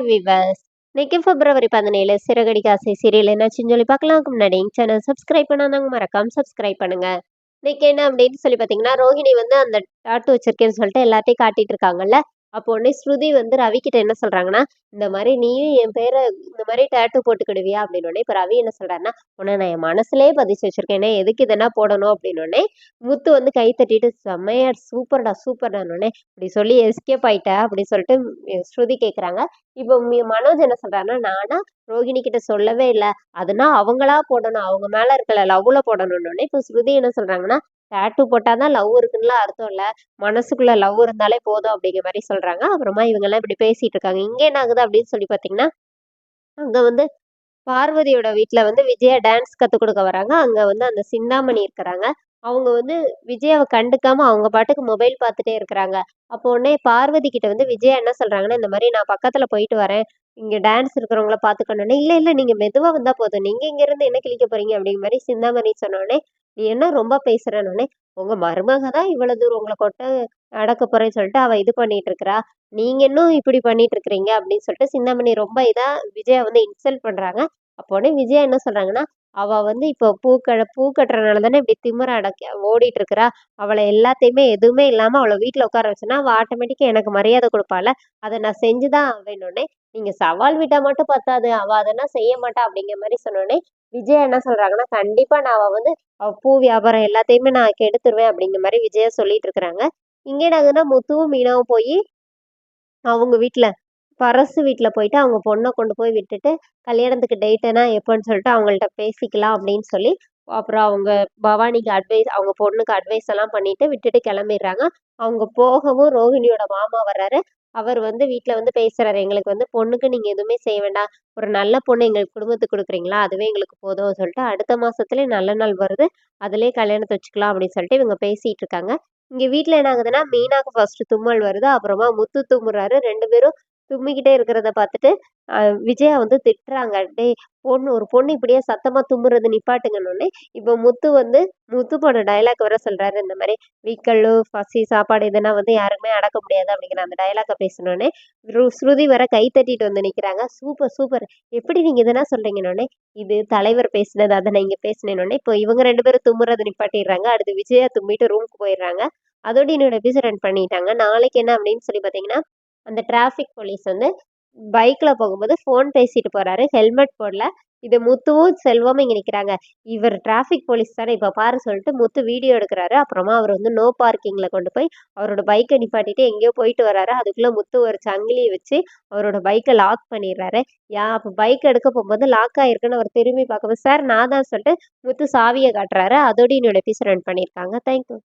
Hi viewers. இன்னைக்கு பிப்ரவரி 17 சிறகடிக்க ஆசை serial என்னாச்சுன்னு சொல்லி பார்க்கலாம்க்கு முன்னாடி சேனல் சப்ஸ்கிரைப் பண்ணாதவங்க மறக்காம சப்ஸ்கிரைப் பண்ணுங்க. இன்னைக்கு என்ன அப்படின்னு சொல்லி பார்த்தீங்கன்னா, ரோஹிணி வந்து அந்த டாட்டூ வச்சிருக்கேன்னு சொல்லிட்டு எல்லாத்தையும் காட்டிட்டு இருக்காங்கல்ல. அப்போ உடனே ஸ்ருதி வந்து ரவி கிட்ட என்ன சொல்றாங்கன்னா, இந்த மாதிரி நீயும் என் பேரை இந்த மாதிரி டாட்டூ போட்டுக்கிடுவியா அப்படின்னு உடனே இப்ப ரவி என்ன சொல்றாருன்னா, உன்னை நான் என் மனசுலயே பதிச்சு வச்சிருக்கேன், எதுக்கு இதெல்லாம் போடணும் அப்படின்னு உடனே முத்து வந்து கை தட்டிட்டு செம்மையா சூப்பர்டா சூப்பர்டா உடனே இப்படி சொல்லி எஸ்கேப் ஆயிட்ட அப்படி சொல்லிட்டு ஸ்ருதி கேக்குறாங்க. இப்போ மனோஜ் என்ன சொல்றாருன்னா, நானா ரோகிணி கிட்ட சொல்லவே இல்ல. அதுனா அவங்களா போடணும். அவங்க மேல இருக்கல லவ்ல போடணும்னு. இப்போ ஸ்ருதி என்ன சொல்றாங்கன்னா, டாட்டூ போட்டா தான் லவ் இருக்குன்னுலாம் அர்த்தம் இல்ல. மனசுக்குள்ள லவ் இருந்தாலே போதும் அப்படிங்கிற மாரி சொல்றாங்க. அப்புறமா இவங்கலாம் இப்படி பேசிட்டு இருக்காங்க. இங்க என்ன ஆகுது அப்படின்னு சொல்லி பார்த்தீங்கன்னா, அங்க வந்து பார்வதியோட வீட்ல வந்து விஜயா டான்ஸ் கத்துக் குடுக்க வராங்க. அங்க வந்து அந்த சிந்தாமணி இருக்கிறாங்க. அவங்க வந்து விஜயாவ கண்டுக்காம அவங்க பாட்டுக்கு மொபைல் பார்த்துட்டே இருக்கிறாங்க. அப்போ உடனே பார்வதி கிட்ட வந்து விஜயா என்ன சொல்றாங்கன்னா, இந்த மாரி நான் பக்கத்துல போயிட்டு வரேன். இங்க டான்ஸ் இருக்கிறவங்கள பார்த்துக்கணும்னே, இல்ல இல்ல நீங்க மெதுவா வந்தா போதும். நீங்க இங்க இருந்து என்ன கிழிக்க போறீங்க அப்படிங்கிற மாரி சிந்தாமணி சொன்னோனே, நீ என்ன ரொம்ப பேசுறன்னோனே, உங்க மருமக தான் இவ்வளவு தூரம் உங்கள கொட்ட அடக்க போறேன்னு சொல்லிட்டு அவ இது பண்ணிட்டு இருக்கிறா. நீங்க இன்னும் இப்படி பண்ணிட்டு இருக்கிறீங்க அப்படின்னு சொல்லிட்டு சிந்தாமணி ரொம்ப இதா விஜயா வந்து இன்சல்ட் பண்றாங்க. அப்போ உடனே விஜயா என்ன சொல்றாங்கன்னா, அவ வந்து இப்போ பூ கட்டுறனால தானே இப்படி திமிரா ஓடிட்டு இருக்கிறா. அவள எல்லாத்தையுமே எதுவுமே இல்லாம அவள வீட்ல உட்கார வச்சேன்னா, அவ ஆட்டோமேட்டிக்கா எனக்கு மரியாதை குடுப்பாள்ல. அத நான் செஞ்சு தான் ஆவேன்னோனே, நீங்க சவால் விட்டா மட்டும் பத்தாது. அவ அதெல்லாம் செய்ய மாட்டா அப்படிங்கிற மாரி சொன்னோனே, விஜயா என்ன சொல்றாங்கன்னா, கண்டிப்பா நான் அவ வந்து அவ பூ வியாபாரம் எல்லாத்தையுமே நான் கெடுத்துருவேன் அப்படிங்கிற மாரி விஜயா சொல்லிட்டு இருக்கிறாங்க. இங்க என்னாகுதுன்னா, முத்துவும் மீனாவும் போயி அவங்க வீட்ல பரசு வீட்ல போயிட்டு அவங்க பொண்ண கொண்டு போய் விட்டுட்டு, கல்யாணத்துக்கு டேட்டுனா எப்போன்னு சொல்லிட்டு அவங்கள்ட்ட பேசிக்கலாம் அப்படின்னு சொல்லி, அப்புறம் அவங்க பவானிக்கு அவங்க பொண்ணுக்கு அட்வைஸ் எல்லாம் பண்ணிட்டு விட்டுட்டு கிளம்பிடுறாங்க. அவங்க போகவும் ரோஹிணியோட மாமா வர்றாரு. அவர் வந்து வீட்ல வந்து பேசுறாரு. எங்களுக்கு வந்து பொண்ணுக்கு நீங்க எதுவுமே செய்ய வேண்டாம். ஒரு நல்ல பொண்ணு எங்க குடும்பத்துக்கு குடுக்குறீங்களா? அதுவே எங்களுக்கு போதும்னு சொல்லிட்டு அடுத்த மாசத்துலயே நல்ல நாள் வருது. அதிலயே கல்யாணத்த வச்சுக்கலாம் அப்படின்னு சொல்லிட்டு இவங்க பேசிட்டு இருக்காங்க. இங்க வீட்ல என்ன ஆகுதுன்னா, மீனாக்கு ஃபர்ஸ்ட் தும்மல் வருது. அப்புறமா முத்து தும்முறாரு. 2 பேரும் தும்மிக்கிட்டே இருக்கிறத பார்த்துட்டு, அ விஜயா வந்து திட்டுறாங்க. "டேய் ஒரு பொண்ணு இப்படியே சத்தமா தும்முறது நிப்பாட்டுங்கன்னோனே." இப்போ முத்து போன டயலாக் வேற சொல்றாரு. இந்த மாரி "வீக்கல்லு, பசி, சாப்பாடு இதெல்லாம் வந்து யாருக்குமே அடக்க முடியாது." அப்படிங்கிற அந்த டயலாக்க பேசினோனே, ஸ்ருதி வேற கை தட்டிட்டு வந்து நிக்கிறாங்க. "Super, super. எப்படி நீங்க இதெல்லாம் சொல்றீங்கன்னோனே." "இது தலைவர் பேசினது. அத நான் இங்க பேசினேன்னோனே." இப்போ இவங்க 2 பேரும் தும்முறத நிப்பாட்டிடுறாங்க. அடுத்து விஜயா தும்மிட்டு ரூமுக்கு போயிடுறாங்க. அதோட என்னோட எபிசோட் ரன் பண்ணிட்டாங்க. நாளைக்கு என்ன அப்படின்னு சொல்லி பார்த்தீங்கன்னா, அந்த டிராஃபிக் போலீஸ் வந்து பைக்ல போகும்போது ஃபோன் பேசிட்டு போறாரு. ஹெல்மெட் போடல. இது முத்துவும், செல்வமும் இங்க நிக்கிறாங்க. இவர் டிராஃபிக் போலீஸ் தானே இப்ப பாரு சொல்லிட்டு முத்து வீடியோ எடுக்குறாரு. அப்புறமா அவர் வந்து நோ பார்க்கிங்ல கொண்டு போய் அவரோட பைக்க நிப்பாட்டிட்டு எங்கேயோ போயிட்டு வராரு. அதுக்குள்ள முத்து ஒரு சங்கிலிய வச்சு அவரோட பைக்க லாக் பண்ணிடுறாரு. அப்ப பைக் எடுக்க போகும்போது லாக் ஆயிருக்குன்னு அவர் திரும்பி பார்க்கும்போது, சார் நான் தான் சொல்லிட்டு முத்து சாவிய காட்டுறாரு. அதோட என்னோட எபிசோட் ரன் பண்ணியிருக்காங்க. Thank you.